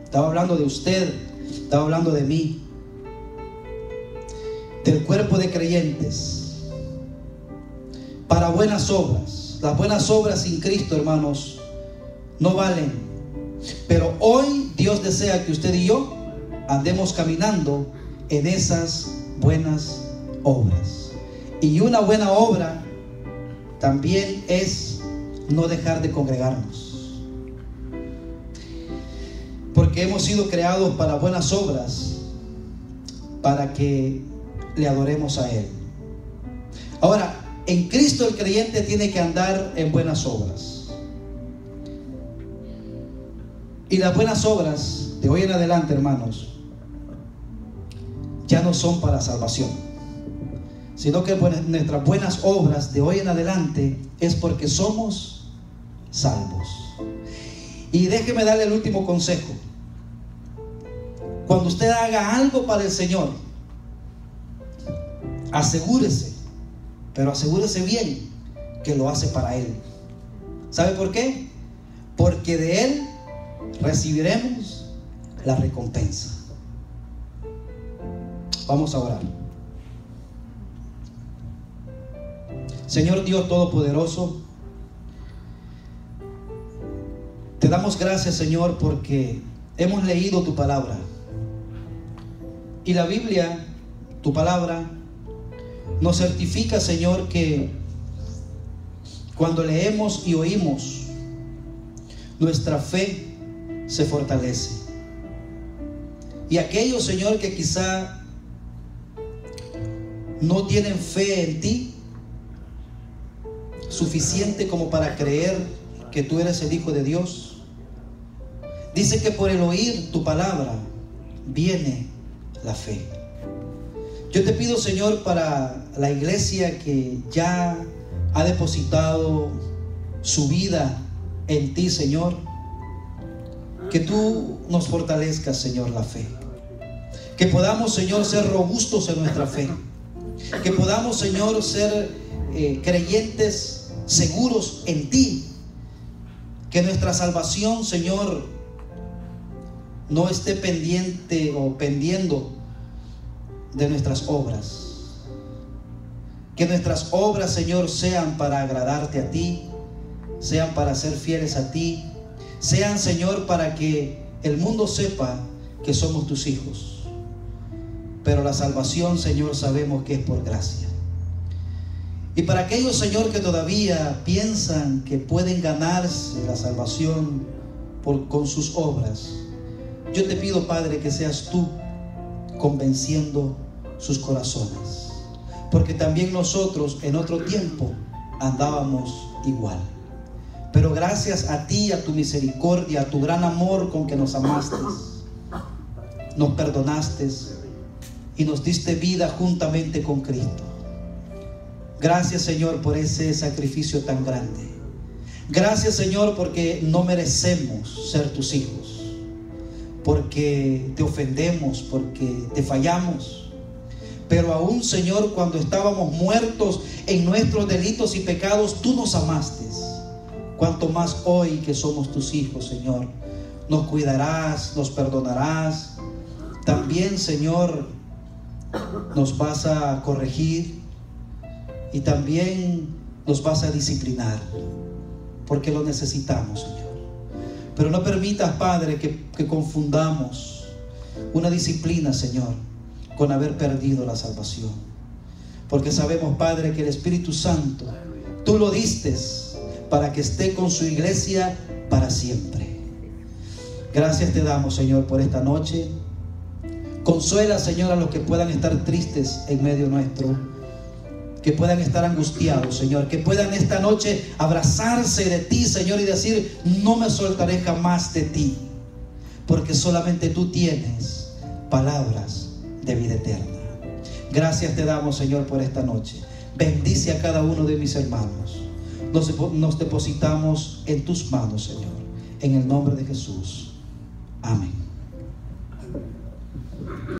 Estaba hablando de usted. Estaba hablando de mí. Del cuerpo de creyentes. Para buenas obras. Las buenas obras sin Cristo, hermanos, no valen. Pero hoy Dios desea que usted y yo andemos caminando en esas buenas obras. Y una buena obra también es no dejar de congregarnos, porque hemos sido creados para buenas obras, para que le adoremos a Él. Ahora, en Cristo el creyente tiene que andar en buenas obras. Y las buenas obras de hoy en adelante, hermanos, ya no son para salvación, sino que nuestras buenas obras de hoy en adelante es porque somos salvos. Y déjeme darle el último consejo. Cuando usted haga algo para el Señor, asegúrese, pero asegúrese bien que lo hace para Él. ¿Sabe por qué? Porque de Él recibiremos la recompensa. Vamos a orar. Señor Dios Todopoderoso, te damos gracias, Señor, porque hemos leído tu palabra. Y la Biblia, tu palabra, nos certifica, Señor, que cuando leemos y oímos, nuestra fe se fortalece. Y aquellos, Señor, que quizá no tienen fe en ti suficiente como para creer que tú eres el Hijo de Dios, dice que por el oír tu palabra viene la fe. Yo te pido, Señor, para la iglesia que ya ha depositado su vida en ti, Señor, que tú nos fortalezcas, Señor, la fe. Que podamos, Señor, ser robustos en nuestra fe. Que podamos, Señor, ser creyentes seguros en ti. Que nuestra salvación, Señor, no esté pendiente o pendiendo de nuestras obras. Que nuestras obras, Señor, sean para agradarte a ti, sean para ser fieles a ti, sean, Señor, para que el mundo sepa que somos tus hijos. Pero la salvación, Señor, sabemos que es por gracia. Y para aquellos, Señor, que todavía piensan que pueden ganarse la salvación con sus obras, yo te pido, Padre, que seas tú convenciendo sus corazones, porque también nosotros en otro tiempo andábamos igual. Pero gracias a ti, a tu misericordia, a tu gran amor con que nos amaste, nos perdonaste y nos diste vida juntamente con Cristo. Gracias, Señor, por ese sacrificio tan grande. Gracias, Señor, porque no merecemos ser tus hijos, porque te ofendemos, porque te fallamos. Pero aún, Señor, cuando estábamos muertos en nuestros delitos y pecados, tú nos amaste. Cuanto más hoy que somos tus hijos, Señor, nos cuidarás, nos perdonarás. También, Señor, nos vas a corregir y también nos vas a disciplinar, porque lo necesitamos, Señor. Pero no permitas, Padre, que confundamos una disciplina, Señor, con haber perdido la salvación. Porque sabemos, Padre, que el Espíritu Santo Tú lo diste para que esté con su iglesia para siempre. Gracias te damos, Señor, por esta noche. Consuela, Señor, a los que puedan estar tristes en medio nuestro, que puedan estar angustiados, Señor, que puedan esta noche abrazarse de ti, Señor, y decir: no me soltaré jamás de ti, porque solamente tú tienes palabras de vida eterna. Gracias te damos, Señor, por esta noche. Bendice a cada uno de mis hermanos. Nos depositamos en tus manos, Señor, en el nombre de Jesús. Amén.